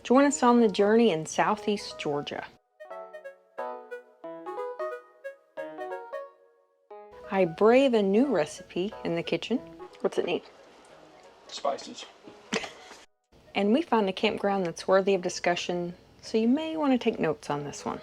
Join us on the journey in Southeast Georgia. I brave a new recipe in the kitchen. What's it need? Spices. And we found a campground that's worthy of discussion, so you may want to take notes on this one.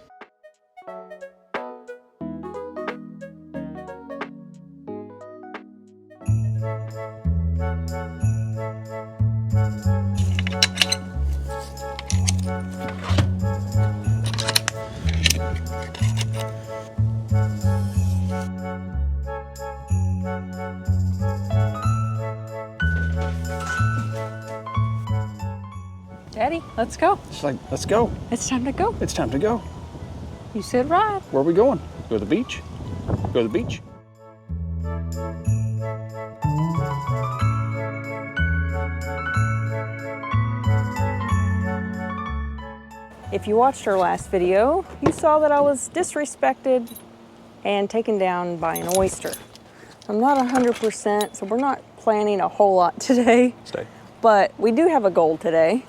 Daddy, let's go. It's like, let's go. It's time to go. It's time to go. You said ride. Where are we going? Go to the beach? Go to the beach? If you watched our last video, you saw that I was disrespected and taken down by an oyster. I'm not 100%, so we're not planning a whole lot today. Stay. But we do have a goal today.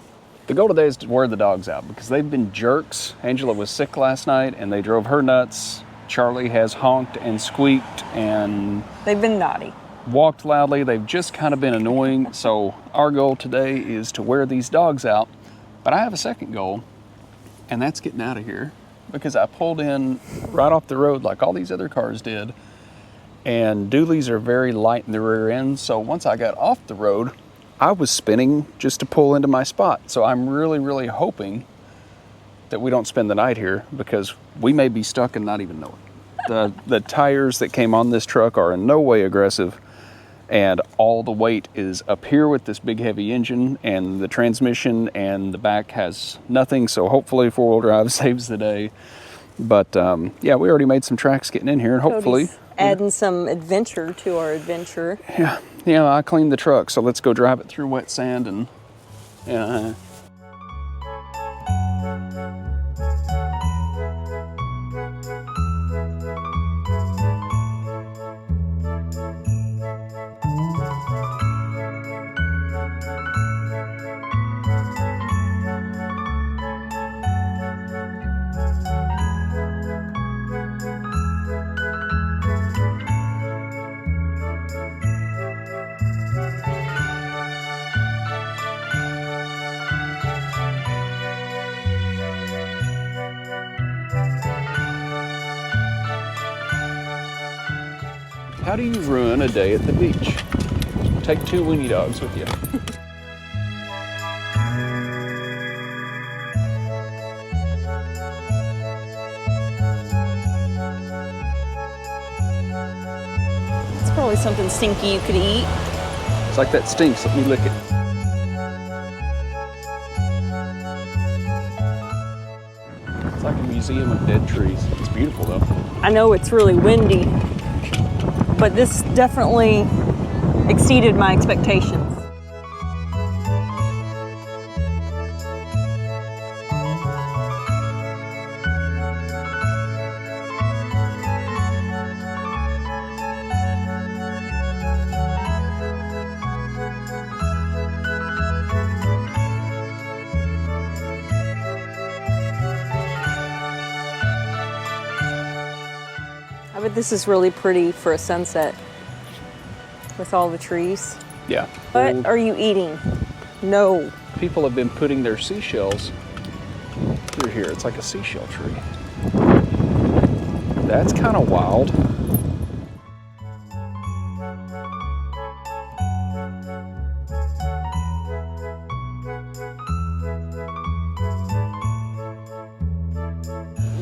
The goal today is to wear the dogs out because they've been jerks. Angela was sick last night and they drove her nuts. Charlie has honked and squeaked and They've been naughty. Walked loudly. They've just kind of been annoying. So our goal today is to wear these dogs out. But I have a second goal, and that's getting out of here because I pulled in right off the road like all these other cars did. And dualies are very light in the rear end. So once I got off the road, I was spinning just to pull into my spot. So I'm really, really hoping that we don't spend the night here because we may be stuck and not even know it. The tires that came on this truck are in no way aggressive, and all the weight is up here with this big heavy engine, and the transmission and the back has nothing. So hopefully four-wheel drive saves the day. But yeah, we already made some tracks getting in here, and hopefully adding some adventure to our adventure. Yeah, I cleaned the truck, so let's go drive it through wet sand and How do you ruin a day at the beach? Take 2 weenie dogs with you. It's probably something stinky you could eat. It's like that stinks, let me lick it. It's like a museum of dead trees. It's beautiful though. I know it's really windy, but this definitely exceeded my expectations. I bet this is really pretty for a sunset with all the trees. Yeah. What are you eating? No. People have been putting their seashells through here. It's like a seashell tree. That's kind of wild.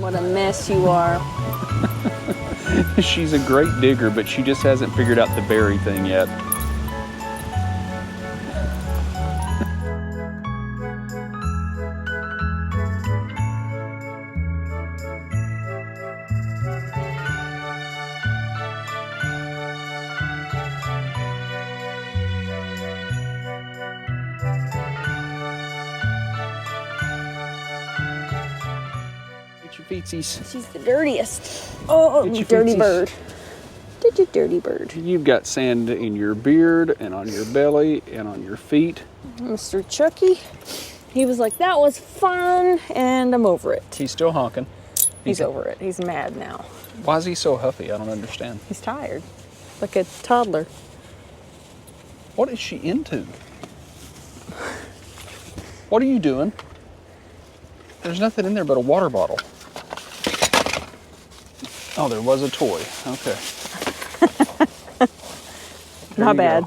What a mess you are. She's a great digger, but she just hasn't figured out the berry thing yet. Feetsies. She's the dirtiest. Oh, you dirty bird. Did you dirty bird? You've got sand in your beard and on your belly and on your feet. Mr. Chucky. He was like, that was fun, and I'm over it. He's still honking. He's over it. He's mad now. Why is he so huffy? I don't understand. He's tired. Like a toddler. What is she into? What are you doing? There's nothing in there but a water bottle. Oh, there was a toy. Okay. Not bad.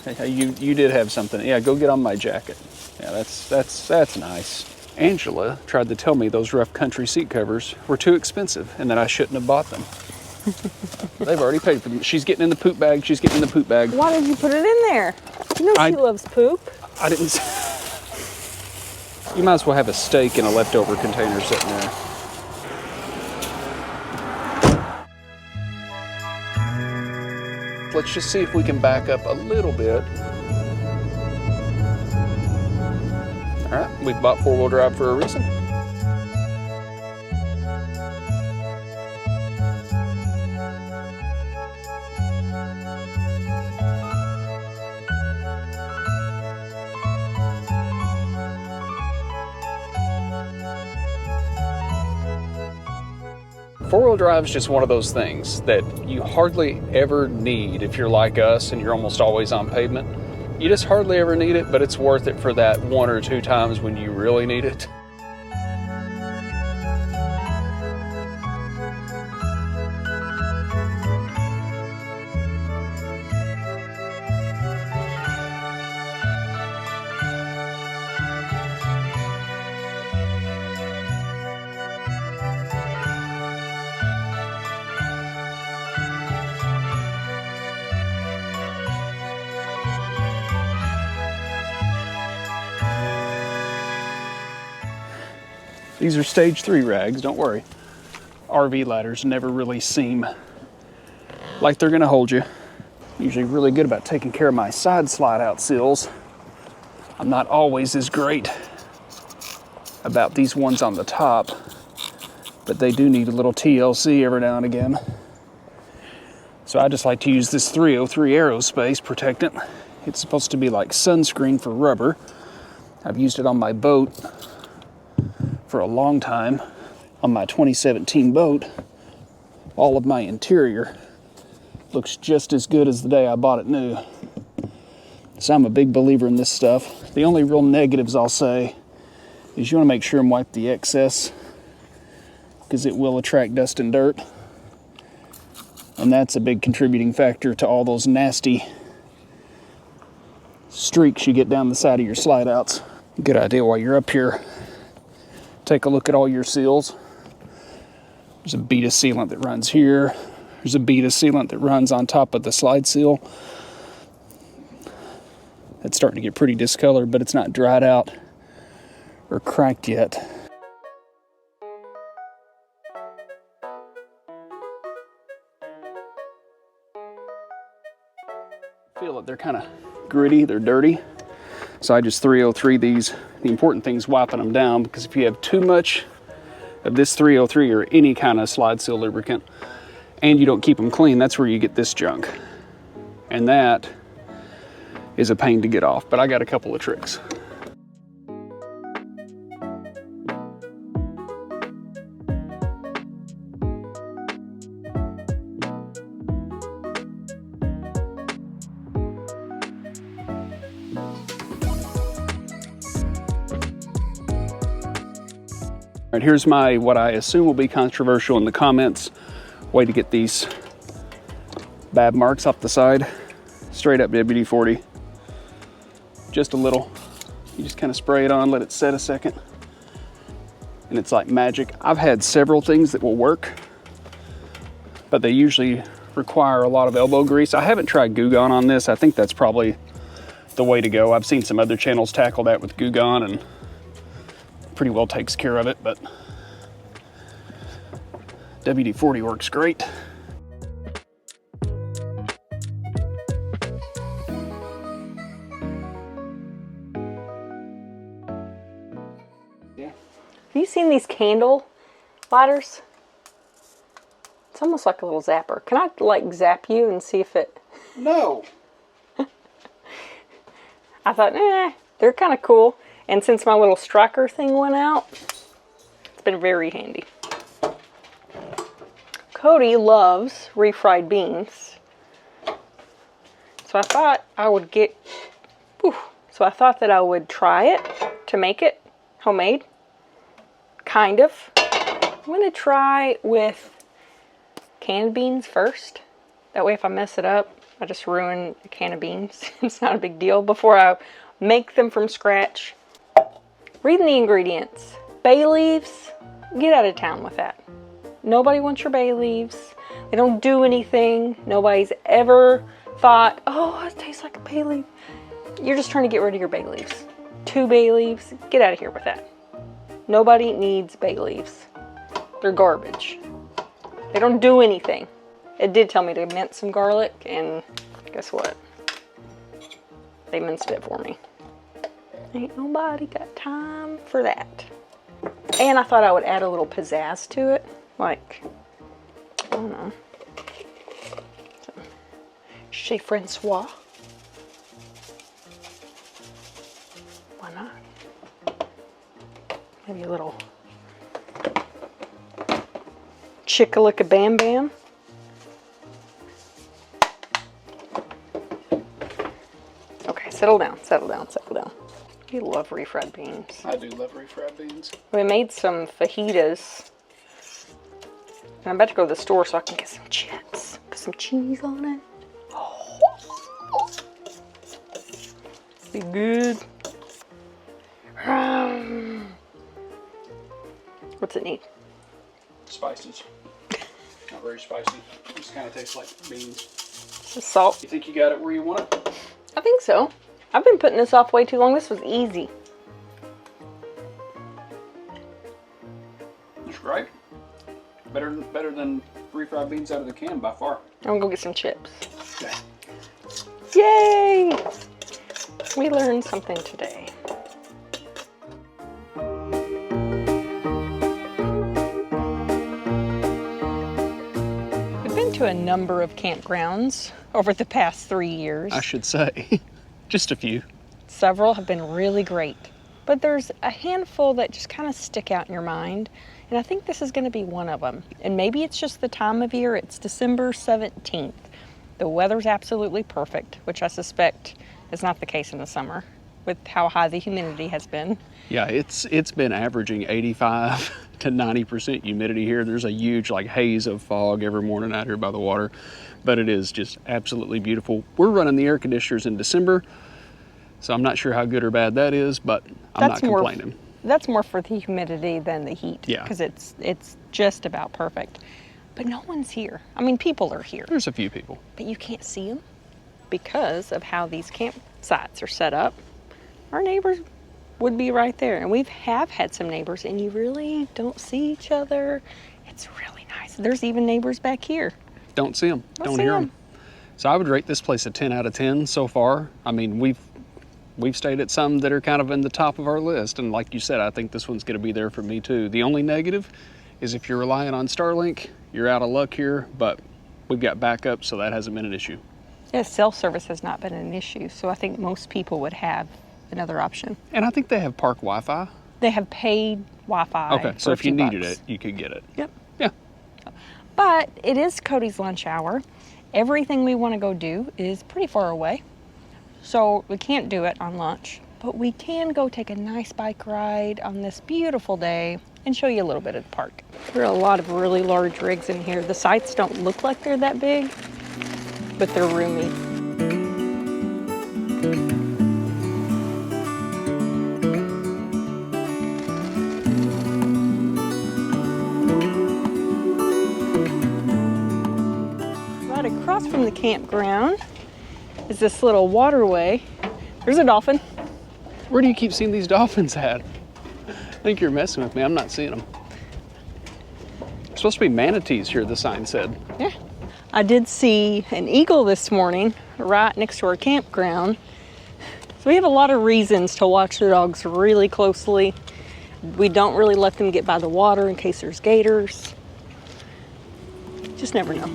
Hey, you did have something. Yeah, go get on my jacket. Yeah, that's nice. Angela tried to tell me those rough country seat covers were too expensive and that I shouldn't have bought them. They've already paid for them. She's getting in the poop bag. She's getting in the poop bag. Why did you put it in there? You know she loves poop. I didn't. You might as well have a steak in a leftover container sitting there. Let's just see if we can back up a little bit. All right, we bought four-wheel drive for a reason. Four-wheel drive is just one of those things that you hardly ever need if you're like us and you're almost always on pavement. You just hardly ever need it, but it's worth it for that one or two times when you really need it. These are stage 3 rags, don't worry. RV ladders never really seem like they're gonna hold you. Usually really good about taking care of my side slide out sills. I'm not always as great about these ones on the top, but they do need a little TLC every now and again. So I just like to use this 303 aerospace protectant. It's supposed to be like sunscreen for rubber. I've used it on my boat for a long time. On my 2017 boat, all of my interior looks just as good as the day I bought it new. So I'm a big believer in this stuff. The only real negatives I'll say is you want to make sure and wipe the excess, because it will attract dust and dirt. And that's a big contributing factor to all those nasty streaks you get down the side of your slide outs. Good idea while you're up here, take a look at all your seals. There's a beta sealant that runs here. There's a beta sealant that runs on top of the slide seal. It's starting to get pretty discolored, but it's not dried out or cracked yet. Feel that they're kind of gritty, they're dirty. So I just 303 these. The important thing is wiping them down, because if you have too much of this 303 or any kind of slide seal lubricant and you don't keep them clean, that's where you get this junk. And that is a pain to get off, but I got a couple of tricks. All right, here's my, what I assume will be controversial in the comments, way to get these bab marks off the side. Straight up WD-40. Just a little. You just kind of spray it on, let it set a second, and it's like magic. I've had several things that will work, but they usually require a lot of elbow grease. I haven't tried Goo Gone on this. I think that's probably the way to go. I've seen some other channels tackle that with Goo Gone, and pretty well takes care of it, but WD-40 works great. Yeah. Have you seen these candle lighters? It's almost like a little zapper. Can I like zap you and see if it... No. I thought, they're kind of cool. And since my little striker thing went out, it's been very handy. Cody loves refried beans. So I thought I would that I would try it to make it homemade. Kind of. I'm going to try with canned beans first. That way if I mess it up, I just ruin a can of beans. It's not a big deal. Before I make them from scratch. Reading the ingredients. Bay leaves, get out of town with that. Nobody wants your bay leaves. They don't do anything. Nobody's ever thought, oh, it tastes like a bay leaf. You're just trying to get rid of your bay leaves. 2 bay leaves, get out of here with that. Nobody needs bay leaves. They're garbage. They don't do anything. It did tell me to mince some garlic, and guess what? They minced it for me. Ain't nobody got time for that. And I thought I would add a little pizzazz to it. Like, I don't know. Chez Francois. Why not? Maybe a little JEKYLL bam bam. Okay, settle down, settle down, settle down. You love refried beans. I do love refried beans. We made some fajitas. And I'm about to go to the store so I can get some chips. Put some cheese on it. Oh. Be good. What's it need? Spices. Not very spicy. Just kind of tastes like beans. Just salt. You think you got it where you want it? I think so. I've been putting this off way too long. This was easy. That's great. Better than refried beans out of the can by far. I'm gonna go get some chips. Okay. Yay! We learned something today. We've been to a number of campgrounds over the past 3 years. I should say. Just a few. Several have been really great, but there's a handful that just kind of stick out in your mind, and I think this is going to be one of them. And maybe it's just the time of year. It's December 17th. The weather's absolutely perfect, which I suspect is not the case in the summer with how high the humidity has been. Yeah, it's been averaging 85 to 90% humidity here. There's a huge like haze of fog every morning out here by the water, but it is just absolutely beautiful. We're running the air conditioners in December, so I'm not sure how good or bad that is, but I'm not complaining. That's more for the humidity than the heat, yeah, because it's just about perfect. But no one's here. I mean, people are here. There's a few people, but you can't see them because of how these campsites are set up. Our neighbors would be right there, and we have had some neighbors, and you really don't see each other. It's really nice. There's even neighbors back here. Don't see them, don't hear them. So I would rate this place a 10 out of 10 so far. I mean, we've stayed at some that are kind of in the top of our list, and like you said, I think this one's going to be there for me too. The only negative is if you're relying on Starlink, you're out of luck here, but we've got backup, so that hasn't been an issue. Yeah, cell service has not been an issue, so I think most people would have another option. And I think they have park Wi-Fi. They have paid Wi-Fi. Okay, so if you needed it, you could get it. Yep. Yeah. But it is Cody's lunch hour. Everything we want to go do is pretty far away, so we can't do it on lunch, but we can go take a nice bike ride on this beautiful day and show you a little bit of the park. There are a lot of really large rigs in here. The sites don't look like they're that big, but they're roomy. Right across from the campground is this little waterway. There's a dolphin. Where do you keep seeing these dolphins at? I think you're messing with me. I'm not seeing them. There's supposed to be manatees here, the sign said. Yeah. I did see an eagle this morning right next to our campground. So we have a lot of reasons to watch the dogs really closely. We don't really let them get by the water in case there's gators. Just never know.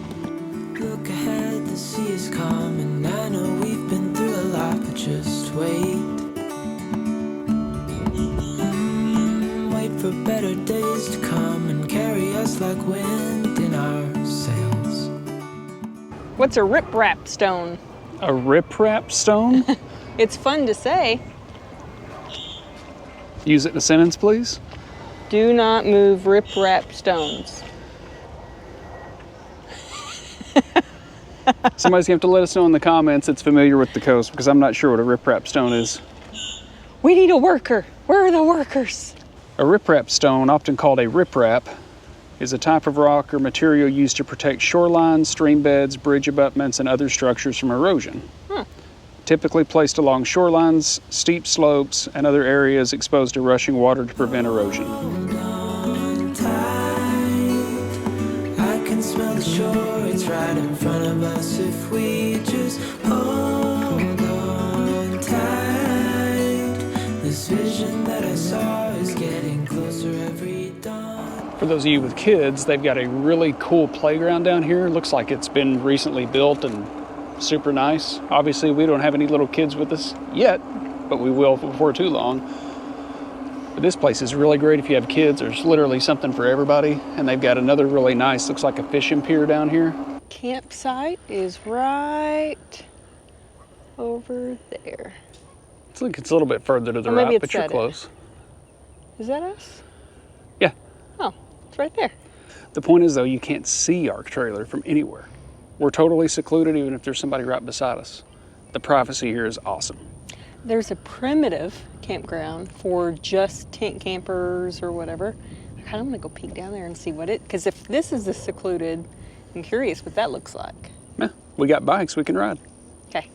Look ahead, the sea is calm, and I know we've been through a lot, but just wait. for better days to come and carry us like wind in our sails. What's a riprap stone? A riprap stone? It's fun to say. Use it in a sentence, please. Do not move riprap stones. Somebody's gonna have to let us know in the comments that's familiar with the coast, because I'm not sure what a riprap stone is. We need a worker. Where are the workers? A riprap stone, often called a riprap, is a type of rock or material used to protect shorelines, stream beds, bridge abutments, and other structures from erosion. Typically placed along shorelines, steep slopes, and other areas exposed to rushing water to prevent erosion. Hold on tight. I can smell the shore, it's right in front of us if we just hold on tight. This vision that I saw is getting closer every dawn. For those of you with kids, they've got a really cool playground down here. It looks like it's been recently built and super nice. Obviously, we don't have any little kids with us yet, but we will before too long. But this place is really great if you have kids. There's literally something for everybody. And they've got another really nice, looks like a fishing pier down here. Campsite is right over there. It's like it's a little bit further to the Or maybe right, it's but you're that close. Is that us? Yeah. Oh, it's right there. The point is, though, you can't see our trailer from anywhere. We're totally secluded, even if there's somebody right beside us. The privacy here is awesome. There's a primitive campground for just tent campers or whatever. I kind of want to go peek down there and see what it, because if this is a secluded, I'm curious what that looks like. Yeah, we got bikes we can ride. Okay.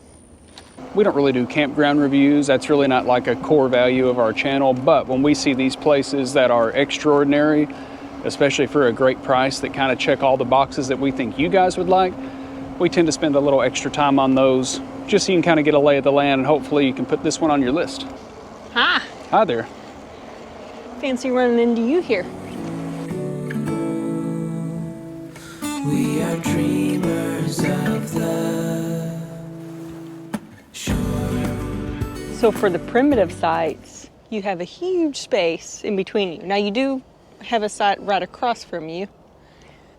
We don't really do campground reviews. That's really not like a core value of our channel. But when we see these places that are extraordinary, especially for a great price that kind of check all the boxes that we think you guys would like, we tend to spend a little extra time on those just so you can kind of get a lay of the land, and hopefully you can put this one on your list. Hi. Hi there. Fancy running into you here. We are dreamers of the shore. So for the primitive sites, you have a huge space in between you. Now you do have a site right across from you.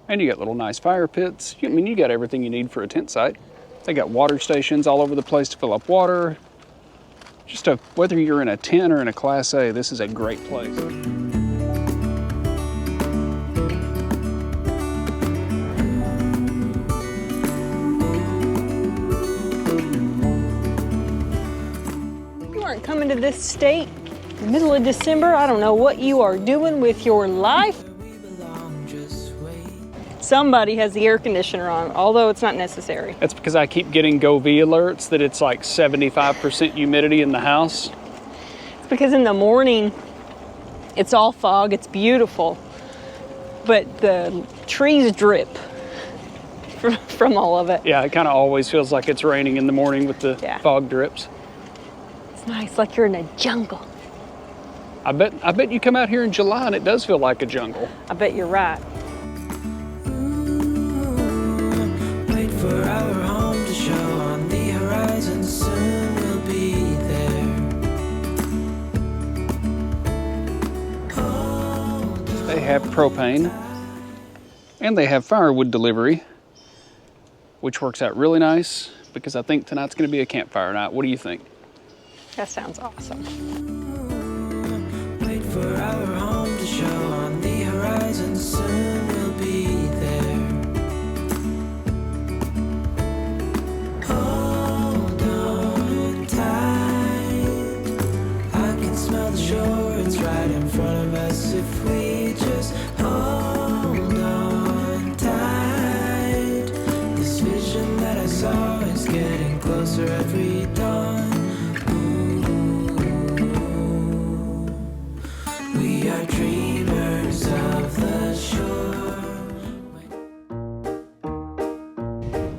And you got little nice fire pits. I mean, you got everything you need for a tent site. They got water stations all over the place to fill up water. Just whether you're in a tent or in a Class A, this is a great place. You aren't coming to this state in the middle of December. I don't know what you are doing with your life. Somebody has the air conditioner on, although it's not necessary. That's because I keep getting GoV alerts that it's like 75% humidity in the house. It's because in the morning, it's all fog, it's beautiful, but the trees drip from all of it. Yeah, it kind of always feels like it's raining in the morning with the fog drips. It's nice, like you're in a jungle. I bet you come out here in July and it does feel like a jungle. I bet you're right. Wait for our home to show on the horizon, soon we'll be there. They have propane and they have firewood delivery, which works out really nice because I think tonight's going to be a campfire night. What do you think? That sounds awesome. Wait for our home to show on the horizon, soon we'll be there. Hold on tight, I can smell the shore, it's right in front of us if we just hold on tight. This vision that I saw is getting closer every dawn. We are dreamers of the shore.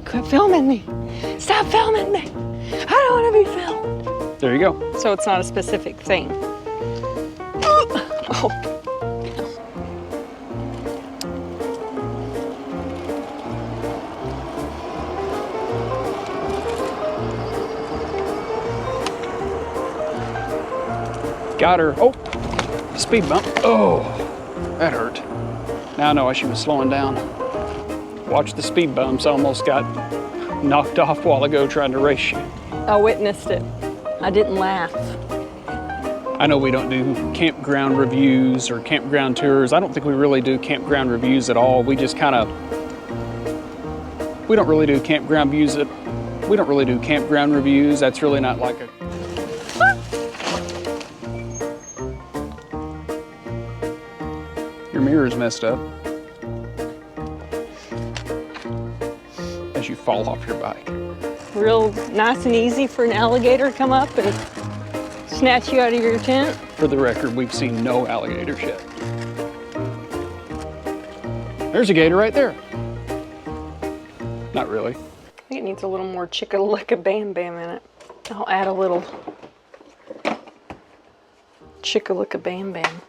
Quit filming me. Stop filming me. I don't want to be filmed. There you go. So it's not a specific thing. Oh. Got her. Oh, Speed bump. Oh, that hurt. Now I know why she was slowing down. Watch the speed bumps. I almost got knocked off a while ago trying to race you. I witnessed it. I didn't laugh. I know we don't do campground reviews or campground tours. I don't think we really do campground reviews at all. We just kind of, we don't really do campground reviews. We don't really do campground reviews. That's really not like a. Your mirror's messed up. As you fall off your bike. Real nice and easy for an alligator to come up and snatch you out of your tent. For the record, we've seen no alligators yet. There's a gator right there. Not really. I think it needs a little more chicka-licka bam bam in it. I'll add a little chicka-licka bam bam.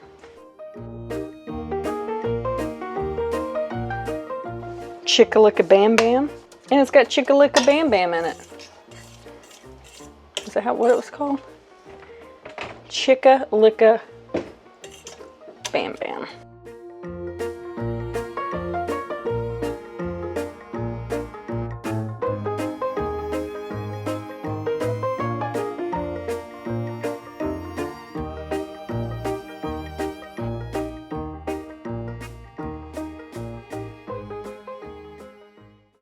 Chicka-licka bam bam. And it's got chicka-licka bam bam in it. Is that what it was called? Chicka-licka bam bam.